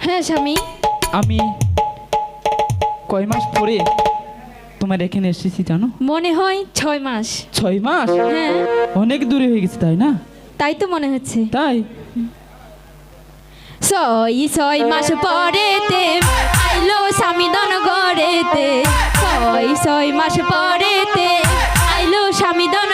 হ্যাঁ স্বামী। আমি কয় মাস পরে তোমার এখানে এসেছি জানো? মনে হয় 6 মাস। 6 মাস? হ্যাঁ অনেক দূরে হয়ে গেছে তাই না? তাই তো মনে হচ্ছে। তাই 6 মাস পরেতে আইলো স্বামী দন গড়েতে। 6 মাস পরেতে আইলো স্বামী দন